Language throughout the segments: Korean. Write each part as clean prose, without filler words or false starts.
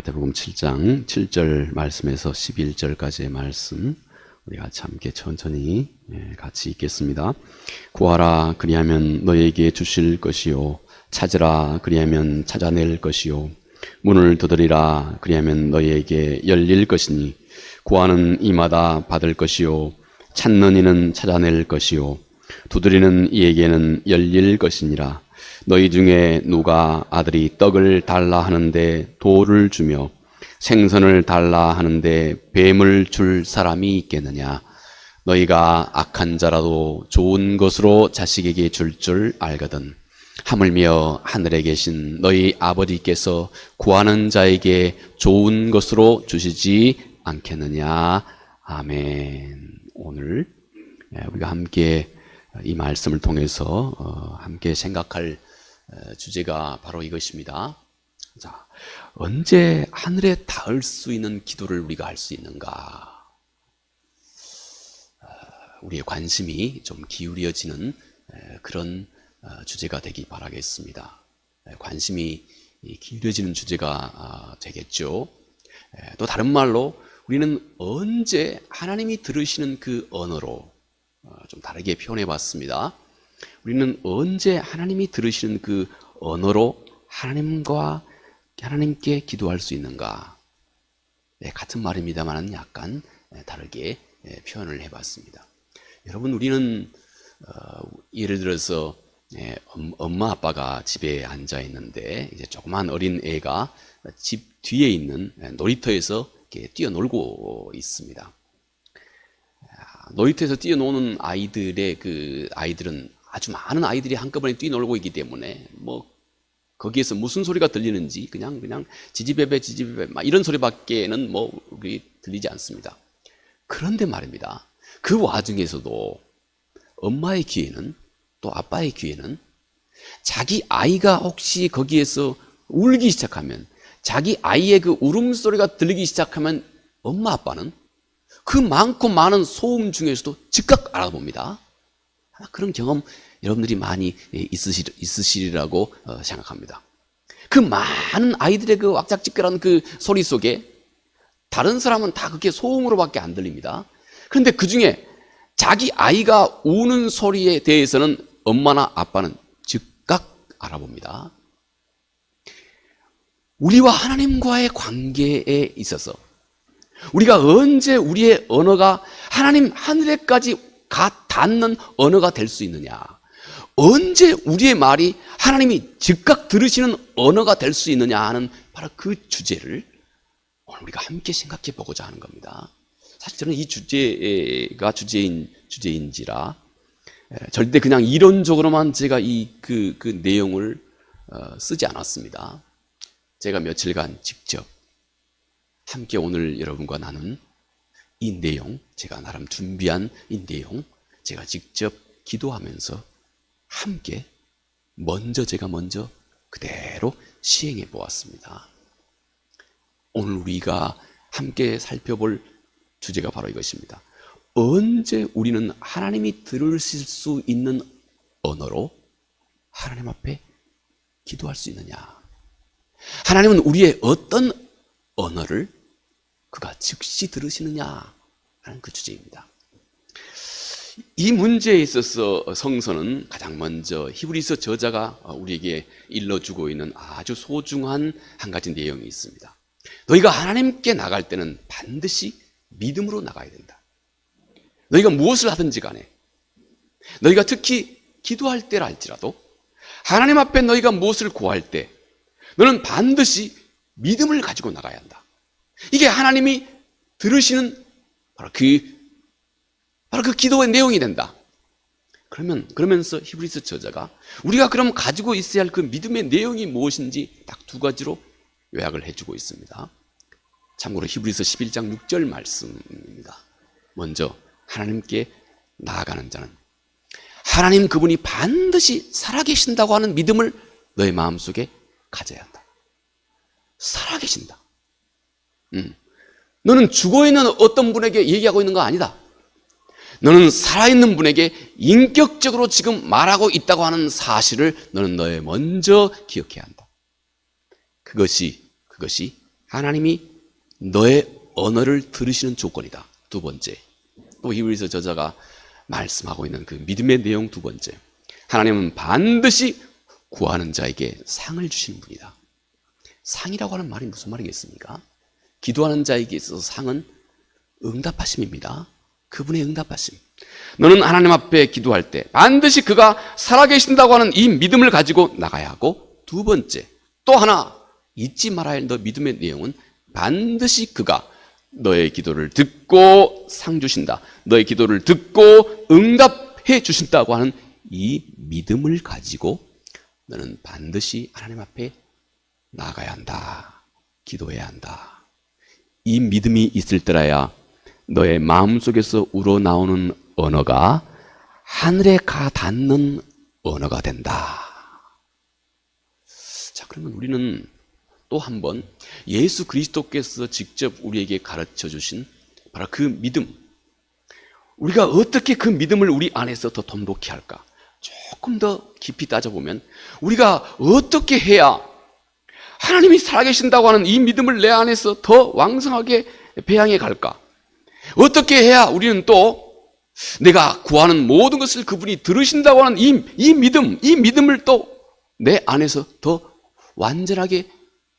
마태복음 7장 7절 말씀에서 11절까지의 말씀 우리 같이 함께 천천히 같이 읽겠습니다. 구하라 그리하면 너에게 주실 것이요 찾으라 그리하면 찾아낼 것이요 문을 두드리라 그리하면 너에게 열릴 것이니 구하는 이마다 받을 것이요 찾는 이는 찾아낼 것이요 두드리는 이에게는 열릴 것이니라. 너희 중에 누가 아들이 떡을 달라 하는데 돌을 주며 생선을 달라 하는데 뱀을 줄 사람이 있겠느냐. 너희가 악한 자라도 좋은 것으로 자식에게 줄 줄 알거든. 하물며 하늘에 계신 너희 아버지께서 구하는 자에게 좋은 것으로 주시지 않겠느냐. 아멘. 오늘 우리가 함께 이 말씀을 통해서 함께 생각할 주제가 바로 이것입니다. 자, 언제 하늘에 닿을 수 있는 기도를 우리가 할 수 있는가? 우리의 관심이 좀 기울여지는 그런 주제가 되기 바라겠습니다. 관심이 기울여지는 주제가 되겠죠. 또 다른 말로 우리는 언제 하나님이 들으시는 그 언어로 좀 다르게 표현해 봤습니다. 우리는 언제 하나님이 들으시는 그 언어로 하나님께 기도할 수 있는가? 같은 말입니다만 약간 다르게 표현을 해봤습니다. 여러분, 우리는 예를 들어서 엄마 아빠가 집에 앉아 있는데 이제 조그만 어린 애가 집 뒤에 있는 놀이터에서 이렇게 뛰어놀고 있습니다. 놀이터에서 뛰어노는 아이들은 아주 많은 아이들이 한꺼번에 뛰어놀고 있기 때문에 거기에서 무슨 소리가 들리는지 그냥 지지배배 막 이런 소리밖에는 우리 들리지 않습니다. 그런데 말입니다. 그 와중에서도 엄마의 귀에는 또 아빠의 귀에는 자기 아이가 혹시 거기에서 울기 시작하면 자기 아이의 그 울음소리가 들리기 시작하면 엄마 아빠는 그 많고 많은 소음 중에서도 즉각 알아봅니다. 그런 경험 여러분들이 많이 있으시리라고 생각합니다. 그 많은 아이들의 그 왁작지껄한 그 소리 속에 다른 사람은 다 그게 소음으로밖에 안 들립니다. 그런데 그 중에 자기 아이가 우는 소리에 대해서는 엄마나 아빠는 즉각 알아봅니다. 우리와 하나님과의 관계에 있어서 우리가 언제 우리의 언어가 하나님 하늘에까지 닿는 언어가 될 수 있느냐? 언제 우리의 말이 하나님이 즉각 들으시는 언어가 될 수 있느냐 하는 바로 그 주제를 오늘 우리가 함께 생각해 보고자 하는 겁니다. 사실 저는 이 주제가 주제인지라 절대 그냥 이론적으로만 제가 그 내용을 쓰지 않았습니다. 제가 며칠간 직접 함께 오늘 여러분과 나눈 이 내용, 제가 나름 준비한 이 내용, 제가 직접 기도하면서 함께 제가 먼저 그대로 시행해 보았습니다. 오늘 우리가 함께 살펴볼 주제가 바로 이것입니다. 언제 우리는 하나님이 들으실 수 있는 언어로 하나님 앞에 기도할 수 있느냐? 하나님은 우리의 어떤 언어를 그가 즉시 들으시느냐 하는 그 주제입니다. 이 문제에 있어서 성서는 가장 먼저 히브리서 저자가 우리에게 일러주고 있는 아주 소중한 한 가지 내용이 있습니다. 너희가 하나님께 나갈 때는 반드시 믿음으로 나가야 된다. 너희가 무엇을 하든지 간에 너희가 특히 기도할 때라 할지라도 하나님 앞에 너희가 무엇을 구할 때 너는 반드시 믿음을 가지고 나가야 한다. 이게 하나님이 들으시는 바로 그 기도의 내용이 된다. 그러면서 히브리서 저자가 우리가 그럼 가지고 있어야 할 그 믿음의 내용이 무엇인지 딱 두 가지로 요약을 해주고 있습니다. 참고로 히브리서 11장 6절 말씀입니다. 먼저 하나님께 나아가는 자는 하나님 그분이 반드시 살아계신다고 하는 믿음을 너의 마음속에 가져야 한다. 살아계신다. 너는 죽어있는 어떤 분에게 얘기하고 있는 거 아니다. 너는 살아있는 분에게 인격적으로 지금 말하고 있다고 하는 사실을 너는 먼저 기억해야 한다. 그것이 하나님이 너의 언어를 들으시는 조건이다. 두 번째, 또 히브리서 저자가 말씀하고 있는 그 믿음의 내용 두 번째, 하나님은 반드시 구하는 자에게 상을 주시는 분이다. 상이라고 하는 말이 무슨 말이겠습니까? 기도하는 자에게 있어서 상은 응답하심입니다. 그분의 응답하심. 너는 하나님 앞에 기도할 때 반드시 그가 살아계신다고 하는 이 믿음을 가지고 나가야 하고, 두 번째, 또 하나 잊지 말아야 할 너 믿음의 내용은 반드시 그가 너의 기도를 듣고 상 주신다, 너의 기도를 듣고 응답해 주신다고 하는 이 믿음을 가지고 너는 반드시 하나님 앞에 나가야 한다, 기도해야 한다. 이 믿음이 있을 때라야 너의 마음속에서 우러나오는 언어가 하늘에 가 닿는 언어가 된다. 자, 그러면 우리는 또 한 번 예수 그리스도께서 직접 우리에게 가르쳐 주신 바로 그 믿음, 우리가 어떻게 그 믿음을 우리 안에서 더 돈독히 할까? 조금 더 깊이 따져보면 우리가 어떻게 해야 하나님이 살아계신다고 하는 이 믿음을 내 안에서 더 왕성하게 배양해 갈까? 어떻게 해야 우리는 또 내가 구하는 모든 것을 그분이 들으신다고 하는 이 믿음을 또 내 안에서 더 완전하게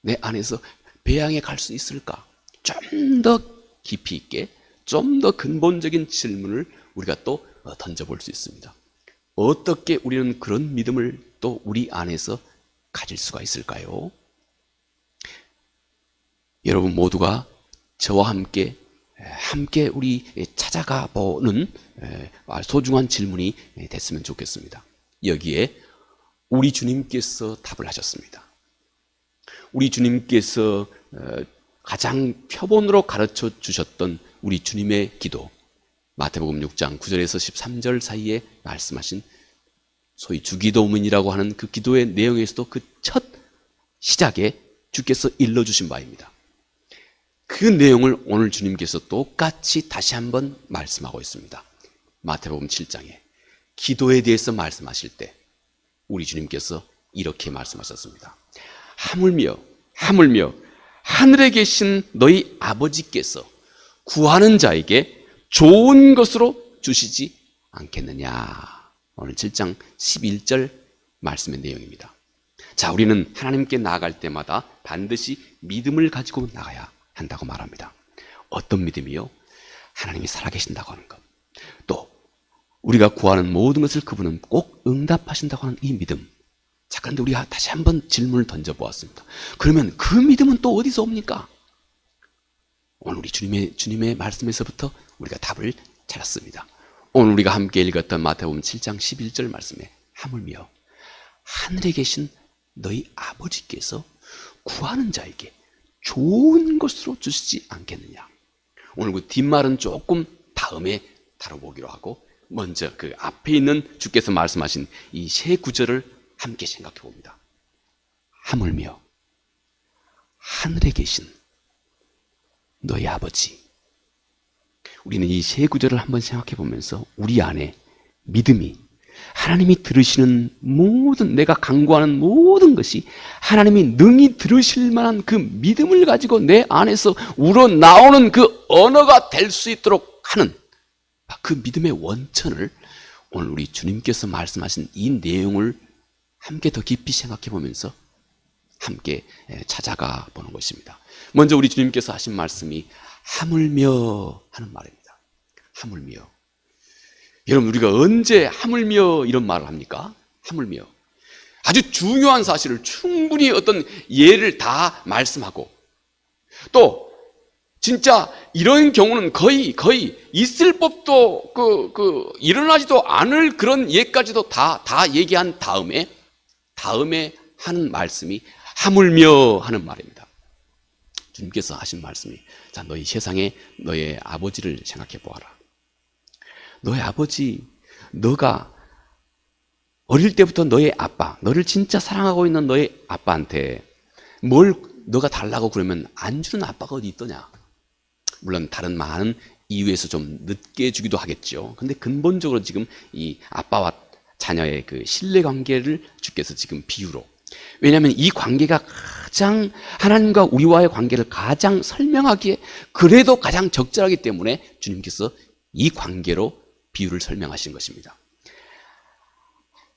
내 안에서 배양해 갈 수 있을까? 좀 더 깊이 있게, 좀 더 근본적인 질문을 우리가 또 던져볼 수 있습니다. 어떻게 우리는 그런 믿음을 또 우리 안에서 가질 수가 있을까요? 여러분 모두가 저와 함께 우리 찾아가 보는 소중한 질문이 됐으면 좋겠습니다. 여기에 우리 주님께서 답을 하셨습니다. 우리 주님께서 가장 표본으로 가르쳐 주셨던 우리 주님의 기도, 마태복음 6장 9절에서 13절 사이에 말씀하신 소위 주기도문이라고 하는 그 기도의 내용에서도 그 첫 시작에 주께서 일러주신 바입니다. 그 내용을 오늘 주님께서 똑같이 다시 한번 말씀하고 있습니다. 마태복음 7장에 기도에 대해서 말씀하실 때 우리 주님께서 이렇게 말씀하셨습니다. 하물며 하늘에 계신 너희 아버지께서 구하는 자에게 좋은 것으로 주시지 않겠느냐. 오늘 7장 11절 말씀의 내용입니다. 자, 우리는 하나님께 나아갈 때마다 반드시 믿음을 가지고 나가야 한다고 말합니다. 어떤 믿음이요? 하나님이 살아계신다고 하는 것, 또 우리가 구하는 모든 것을 그분은 꼭 응답하신다고 하는 이 믿음. 자, 그런데 우리가 다시 한번 질문을 던져보았습니다. 그러면 그 믿음은 또 어디서 옵니까? 오늘 우리 주님의 말씀에서부터 우리가 답을 찾았습니다. 오늘 우리가 함께 읽었던 마태복음 7장 11절 말씀에 하물며 하늘에 계신 너희 아버지께서 구하는 자에게 좋은 것으로 주시지 않겠느냐. 오늘 그 뒷말은 조금 다음에 다뤄보기로 하고, 먼저 그 앞에 있는 주께서 말씀하신 이 세 구절을 함께 생각해 봅니다. 하물며 하늘에 계신 너희 아버지. 우리는 이 세 구절을 한번 생각해 보면서 우리 안에 믿음이, 하나님이 들으시는 모든, 내가 간구하는 모든 것이 하나님이 능히 들으실 만한 그 믿음을 가지고 내 안에서 우러나오는 그 언어가 될 수 있도록 하는 그 믿음의 원천을 오늘 우리 주님께서 말씀하신 이 내용을 함께 더 깊이 생각해 보면서 함께 찾아가 보는 것입니다. 먼저 우리 주님께서 하신 말씀이 하물며 하는 말입니다. 하물며. 여러분, 우리가 언제 하물며 이런 말을 합니까? 하물며. 아주 중요한 사실을 충분히 어떤 예를 다 말씀하고, 또 진짜 이런 경우는 거의 있을 법도 일어나지도 않을 그런 예까지도 다 얘기한 다음에 하는 말씀이 하물며 하는 말입니다. 주님께서 하신 말씀이, 자, 너희 세상에 너의 아버지를 생각해 보아라. 너의 아버지, 너가 어릴 때부터 너의 아빠, 너를 진짜 사랑하고 있는 너의 아빠한테 뭘 너가 달라고 그러면 안 주는 아빠가 어디 있더냐. 물론 다른 많은 이유에서 좀 늦게 주기도 하겠죠. 근데 근본적으로 지금 이 아빠와 자녀의 그 신뢰관계를 주께서 지금 비유로, 왜냐하면 이 관계가 가장 하나님과 우리와의 관계를 가장 설명하기에 그래도 가장 적절하기 때문에 주님께서 이 관계로 비유를 설명하신 것입니다.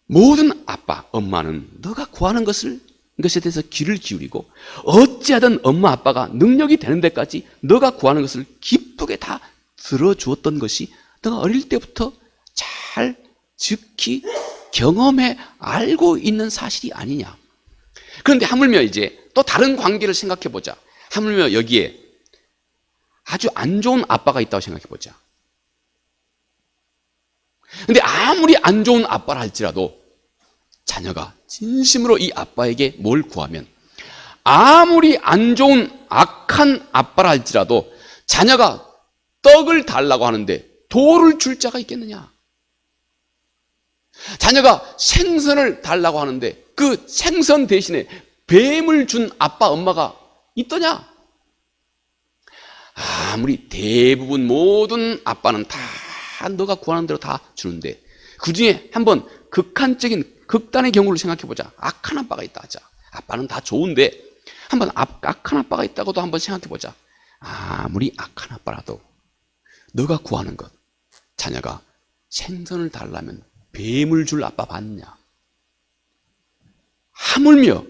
모든 아빠, 엄마는 너가 구하는 것에 대해서 귀를 기울이고 어찌하든 엄마, 아빠가 능력이 되는 데까지 너가 구하는 것을 기쁘게 다 들어주었던 것이 너가 어릴 때부터 잘 지키 경험해 알고 있는 사실이 아니냐. 그런데 하물며 이제 또 다른 관계를 생각해 보자. 하물며 여기에 아주 안 좋은 아빠가 있다고 생각해 보자. 근데 아무리 안 좋은 아빠라 할지라도 자녀가 진심으로 이 아빠에게 뭘 구하면, 아무리 안 좋은 악한 아빠라 할지라도 자녀가 떡을 달라고 하는데 돌을 줄 자가 있겠느냐? 자녀가 생선을 달라고 하는데 그 생선 대신에 뱀을 준 아빠, 엄마가 있더냐? 아무리 대부분 모든 아빠는 다 너가 구하는 대로 다 주는데 그 중에 한번 극단의 경우를 생각해 보자. 악한 아빠가 있다 하자. 아빠는 다 좋은데 한번 악한 아빠가 있다고도 한번 생각해 보자. 아무리 악한 아빠라도 너가 구하는 것, 자녀가 생선을 달라면 뱀을 줄 아빠 봤냐? 하물며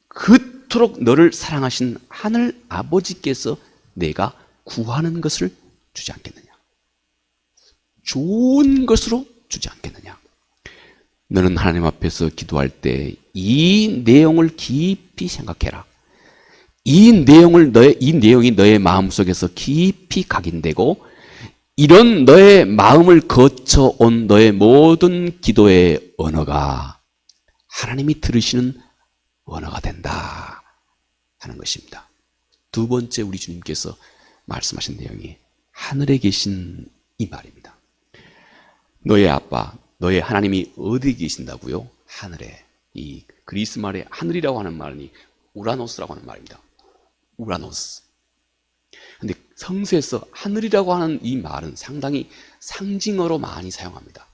그토록 너를 사랑하신 하늘 아버지께서 내가 구하는 것을 주지 않겠느냐? 좋은 것으로 주지 않겠느냐? 너는 하나님 앞에서 기도할 때 이 내용을 깊이 생각해라. 이 내용이 너의 마음속에서 깊이 각인되고 이런 너의 마음을 거쳐온 너의 모든 기도의 언어가 하나님이 들으시는 언어가 된다 하는 것입니다. 두 번째 우리 주님께서 말씀하신 내용이 하늘에 계신 이 말입니다. 너의 아빠, 너의 하나님이 어디에 계신다고요? 하늘에. 이 그리스 말에 하늘이라고 하는 말이 우라노스라고 하는 말입니다. 우라노스. 근데 성서에서 하늘이라고 하는 이 말은 상당히 상징어로 많이 사용합니다.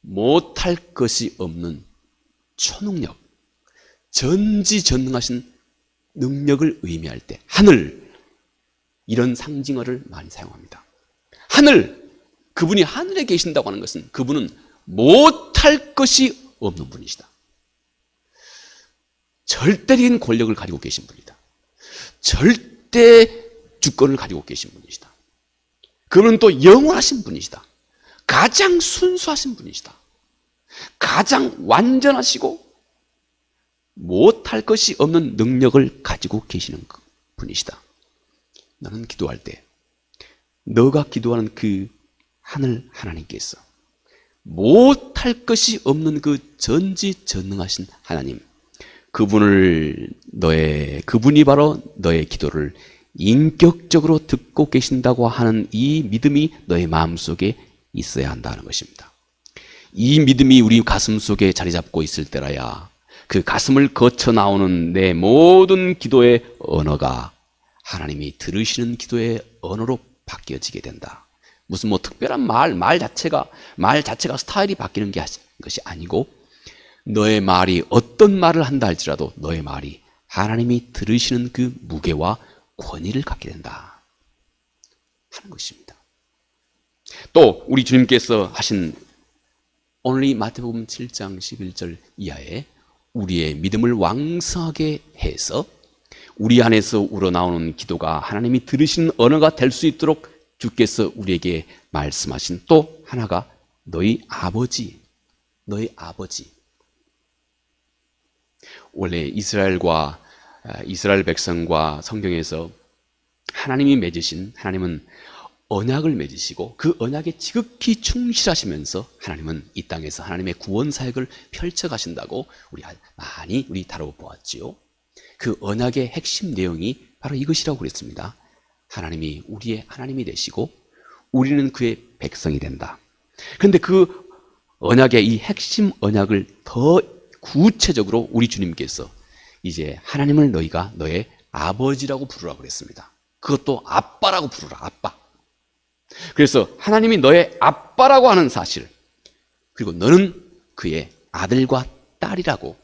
못할 것이 없는 초능력, 전지전능하신 능력을 의미할 때 하늘, 이런 상징어를 많이 사용합니다. 하늘, 그분이 하늘에 계신다고 하는 것은 그분은 못할 것이 없는 분이시다. 절대적인 권력을 가지고 계신 분이다. 절대 주권을 가지고 계신 분이시다. 그분은 또 영원하신 분이시다. 가장 순수하신 분이시다. 가장 완전하시고 못할 것이 없는 능력을 가지고 계시는 분이시다. 나는 기도할 때 너가 기도하는 그 하늘 하나님께서 못할 것이 없는 그 전지전능하신 하나님, 그분이 바로 너의 기도를 인격적으로 듣고 계신다고 하는 이 믿음이 너의 마음속에 있어야 한다는 것입니다. 이 믿음이 우리 가슴 속에 자리 잡고 있을 때라야 그 가슴을 거쳐 나오는 내 모든 기도의 언어가 하나님이 들으시는 기도의 언어로 바뀌어지게 된다. 무슨 특별한 말 자체가 스타일이 바뀌는 것이 아니고, 너의 말이 어떤 말을 한다 할지라도 너의 말이 하나님이 들으시는 그 무게와 권위를 갖게 된다 하는 것입니다. 또 우리 주님께서 하신 오늘 마태복음 7장 11절 이하에 우리의 믿음을 왕성하게 해서 우리 안에서 우러나오는 기도가 하나님이 들으시는 언어가 될 수 있도록 주께서 우리에게 말씀하신 또 하나가 너희 아버지. 원래 이스라엘 백성과 성경에서 하나님은 언약을 맺으시고 그 언약에 지극히 충실하시면서 하나님은 이 땅에서 하나님의 구원 사역을 펼쳐 가신다고 우리 다뤄보았지요. 그 언약의 핵심 내용이 바로 이것이라고 그랬습니다. 하나님이 우리의 하나님이 되시고 우리는 그의 백성이 된다. 그런데 그 언약의 이 핵심 언약을 더 구체적으로 우리 주님께서 이제 하나님을 너희가 너의 아버지라고 부르라고 그랬습니다. 그것도 아빠라고 부르라, 아빠. 그래서 하나님이 너의 아빠라고 하는 사실, 그리고 너는 그의 아들과 딸이라고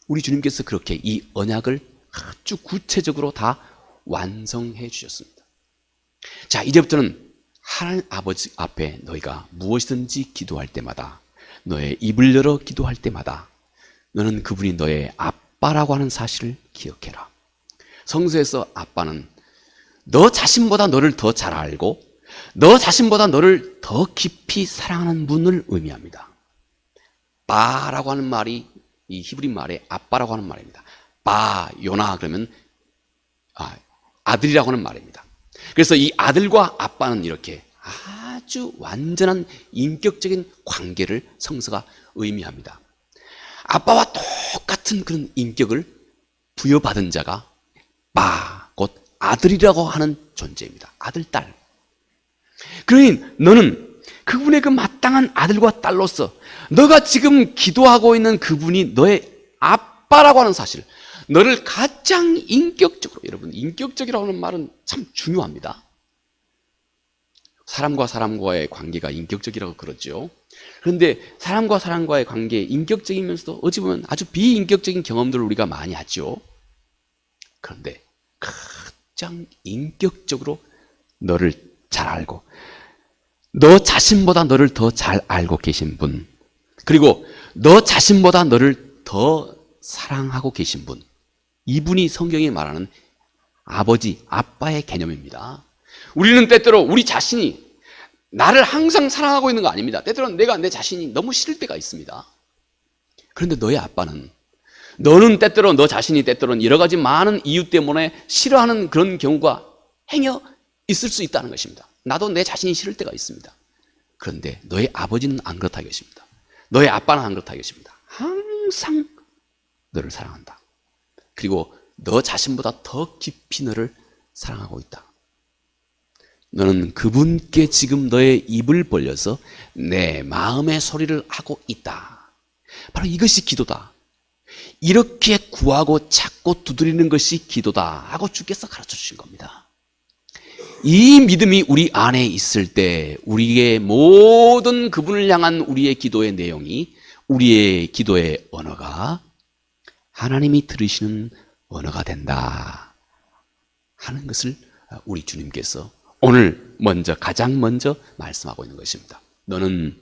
우리 주님께서 그렇게 이 언약을 아주 구체적으로 다 완성해 주셨습니다. 자, 이제부터는 하나님 아버지 앞에 너희가 무엇이든지 기도할 때마다, 너의 입을 열어 기도할 때마다 너는 그분이 너의 아빠라고 하는 사실을 기억해라. 성서에서 아빠는 너 자신보다 너를 더 잘 알고 너 자신보다 너를 더 깊이 사랑하는 분을 의미합니다. 바라고 하는 말이 이 히브리 말에 아빠라고 하는 말입니다. 바, 요나 그러면 아들이라고 하는 말입니다. 그래서 이 아들과 아빠는 이렇게 아주 완전한 인격적인 관계를 성서가 의미합니다. 아빠와 똑같은 그런 인격을 부여받은 자가 바, 곧 아들이라고 하는 존재입니다. 아들, 딸. 그러니 너는 그분의 그 마땅한 아들과 딸로서 너가 지금 기도하고 있는 그분이 너의 아빠라고 하는 사실, 너를 가장 인격적으로, 여러분 인격적이라고 하는 말은 참 중요합니다. 사람과 사람과의 관계가 인격적이라고 그러죠. 그런데 사람과 사람과의 관계, 인격적이면서도 어찌 보면 아주 비인격적인 경험들을 우리가 많이 하죠. 그런데 가장 인격적으로 너를 잘 알고 너 자신보다 너를 더 잘 알고 계신 분, 그리고 너 자신보다 너를 더 사랑하고 계신 분, 이분이 성경이 말하는 아버지, 아빠의 개념입니다. 우리는 때때로 우리 자신이 나를 항상 사랑하고 있는 거 아닙니다. 때때로는 내가 내 자신이 너무 싫을 때가 있습니다. 그런데 너의 아빠는, 너는 때때로 너 자신이 때때로는 여러 가지 많은 이유 때문에 싫어하는 그런 경우가 행여 있을 수 있다는 것입니다. 나도 내 자신이 싫을 때가 있습니다. 그런데 너의 아버지는 안 그렇다 것입니다. 너의 아빠는 안 그렇다 것입니다. 항상 너를 사랑한다. 그리고 너 자신보다 더 깊이 너를 사랑하고 있다. 너는 그분께 지금 너의 입을 벌려서 내 마음의 소리를 하고 있다. 바로 이것이 기도다. 이렇게 구하고 찾고 두드리는 것이 기도다 하고 주께서 가르쳐 주신 겁니다. 이 믿음이 우리 안에 있을 때 우리의 모든 그분을 향한 우리의 기도의 내용이, 우리의 기도의 언어가 하나님이 들으시는 언어가 된다 하는 것을 우리 주님께서 오늘 가장 먼저 말씀하고 있는 것입니다. 너는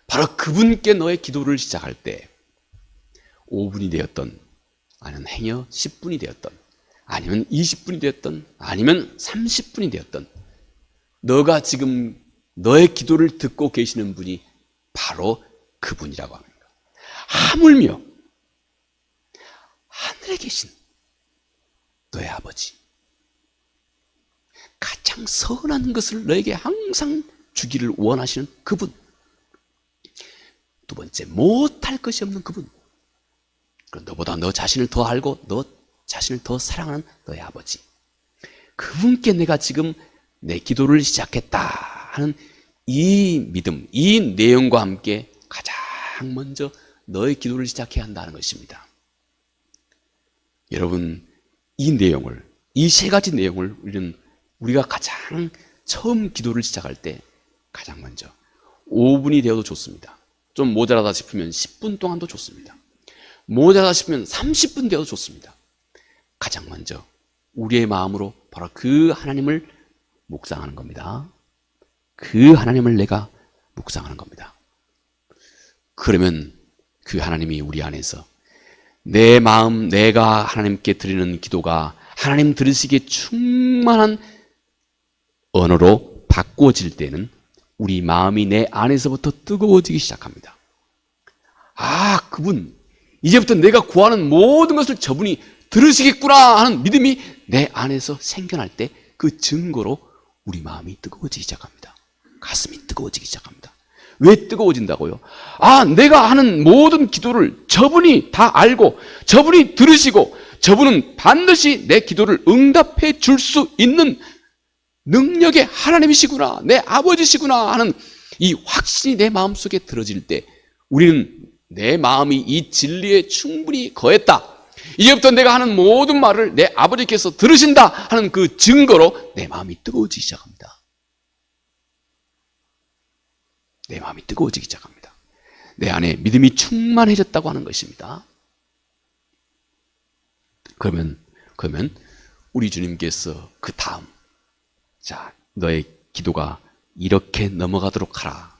바로 그분께 너의 기도를 시작할 때 5분이 되었던, 아니면 행여 10분이 되었던, 아니면 20분이 되었던, 아니면 30분이 되었던, 너가 지금 너의 기도를 듣고 계시는 분이 바로 그분이라고 합니다. 하물며 하늘에 계신 너의 아버지, 가장 선한 것을 너에게 항상 주기를 원하시는 그분, 두 번째 못할 것이 없는 그분, 너보다 너 자신을 더 알고 너 자신을 더 사랑하는 너의 아버지, 그분께 내가 지금 내 기도를 시작했다 하는 이 믿음, 이 내용과 함께 가장 먼저 너의 기도를 시작해야 한다는 것입니다. 여러분, 이 내용을, 이 세 가지 내용을 우리가 가장 처음 기도를 시작할 때 가장 먼저 5분이 되어도 좋습니다. 좀 모자라다 싶으면 10분 동안도 좋습니다. 모자라다 싶으면 30분 되어도 좋습니다. 가장 먼저 우리의 마음으로 바로 그 하나님을 묵상하는 겁니다. 그 하나님을 내가 묵상하는 겁니다. 그러면 그 하나님이 우리 안에서 내 마음, 내가 하나님께 드리는 기도가 하나님 들으시기에 충만한 언어로 바꾸어질 때는 우리 마음이 내 안에서부터 뜨거워지기 시작합니다. 그분, 이제부터 내가 구하는 모든 것을 저분이 들으시겠구나 하는 믿음이 내 안에서 생겨날 때 그 증거로 우리 마음이 뜨거워지기 시작합니다. 가슴이 뜨거워지기 시작합니다. 왜 뜨거워진다고요? 내가 하는 모든 기도를 저분이 다 알고 저분이 들으시고 저분은 반드시 내 기도를 응답해 줄 수 있는 능력의 하나님이시구나, 내 아버지시구나 하는 이 확신이 내 마음속에 들어질 때 우리는 내 마음이 이 진리에 충분히 거했다, 이제부터 내가 하는 모든 말을 내 아버지께서 들으신다 하는 그 증거로 내 마음이 뜨거워지기 시작합니다. 내 마음이 뜨거워지기 시작합니다. 내 안에 믿음이 충만해졌다고 하는 것입니다. 그러면 그러면 우리 주님께서 그 다음, 자, 너의 기도가 이렇게 넘어가도록 하라.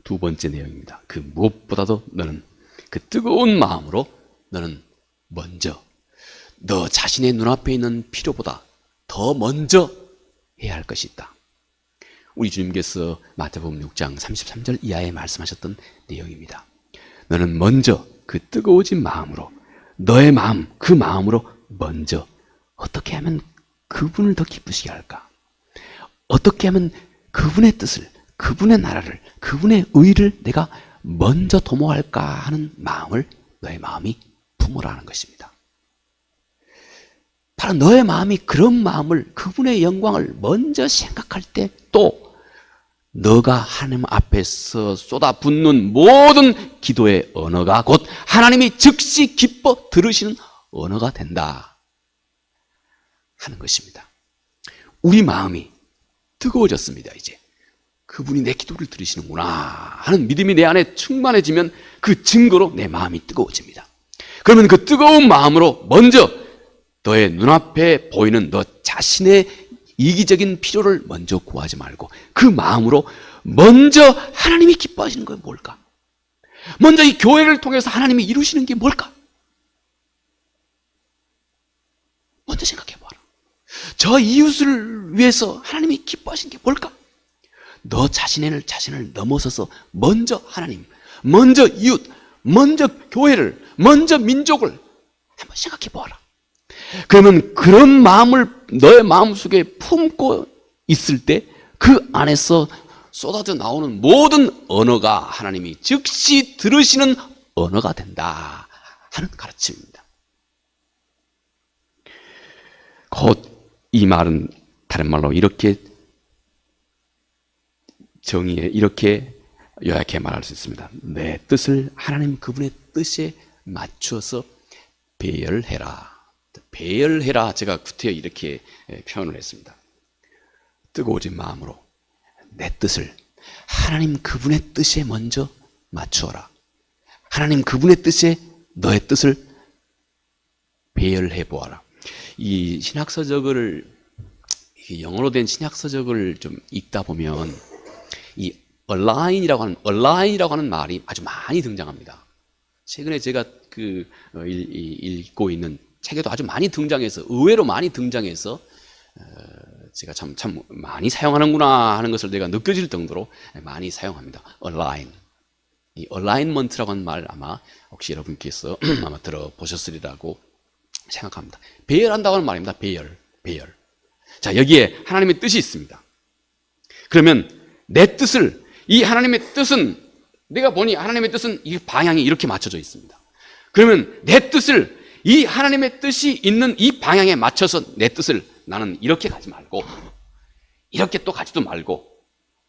두 번째 내용입니다. 그 무엇보다도 너는 그 뜨거운 마음으로 너는 먼저 너 자신의 눈앞에 있는 필요보다 더 먼저 해야 할 것이 있다. 우리 주님께서 마태복음 6장 33절 이하에 말씀하셨던 내용입니다. 너는 먼저 그 뜨거워진 마음으로 너의 마음, 그 마음으로 먼저 어떻게 하면 그분을 더 기쁘시게 할까? 어떻게 하면 그분의 뜻을, 그분의 나라를, 그분의 의를 내가 먼저 도모할까 하는 마음을 너의 마음이 품으라는 것입니다. 바로 너의 마음이 그런 마음을, 그분의 영광을 먼저 생각할 때 또 너가 하나님 앞에서 쏟아붓는 모든 기도의 언어가 곧 하나님이 즉시 기뻐 들으시는 언어가 된다 하는 것입니다. 우리 마음이 뜨거워졌습니다. 이제 그분이 내 기도를 들으시는구나 하는 믿음이 내 안에 충만해지면 그 증거로 내 마음이 뜨거워집니다. 그러면 그 뜨거운 마음으로 먼저 너의 눈앞에 보이는 너 자신의 이기적인 필요를 먼저 구하지 말고 그 마음으로 먼저 하나님이 기뻐하시는 건 뭘까? 먼저 이 교회를 통해서 하나님이 이루시는 게 뭘까? 먼저 생각해봐라. 저 이웃을 위해서 하나님이 기뻐하시는 게 뭘까? 너 자신을 넘어서서 먼저 하나님, 먼저 이웃, 먼저 교회를, 먼저 민족을 한번 생각해봐라. 그러면 그런 마음을 너의 마음속에 품고 있을 때 그 안에서 쏟아져 나오는 모든 언어가 하나님이 즉시 들으시는 언어가 된다 하는 가르침입니다. 곧 이 말은 다른 말로 이렇게 정의에 이렇게 요약해 말할 수 있습니다. 내 뜻을 하나님 그분의 뜻에 맞추어서 배열해라. 배열해라. 제가 구태여 이렇게 표현을 했습니다. 뜨거워진 마음으로 내 뜻을 하나님 그분의 뜻에 먼저 맞추어라. 하나님 그분의 뜻에 너의 뜻을 배열해 보아라. 이 신약서적을 영어로 된 신약서적을 좀 읽다 보면 이 align이라고 하는 말이 아주 많이 등장합니다. 최근에 제가 읽고 있는 책에도 아주 많이 등장해서 의외로 많이 등장해서 제가 참 많이 사용하는구나 하는 것을 내가 느껴질 정도로 많이 사용합니다. align. 이 alignment라고 하는 말 아마 혹시 여러분께서 아마 들어보셨으리라고 생각합니다. 배열한다고 하는 말입니다. 배열. 자, 여기에 하나님의 뜻이 있습니다. 그러면 내 뜻을, 이 하나님의 뜻은, 내가 보니 하나님의 뜻은 이 방향이 이렇게 맞춰져 있습니다. 그러면 내 뜻을, 이 하나님의 뜻이 있는 이 방향에 맞춰서 내 뜻을 나는 이렇게 가지 말고, 이렇게 또 가지도 말고,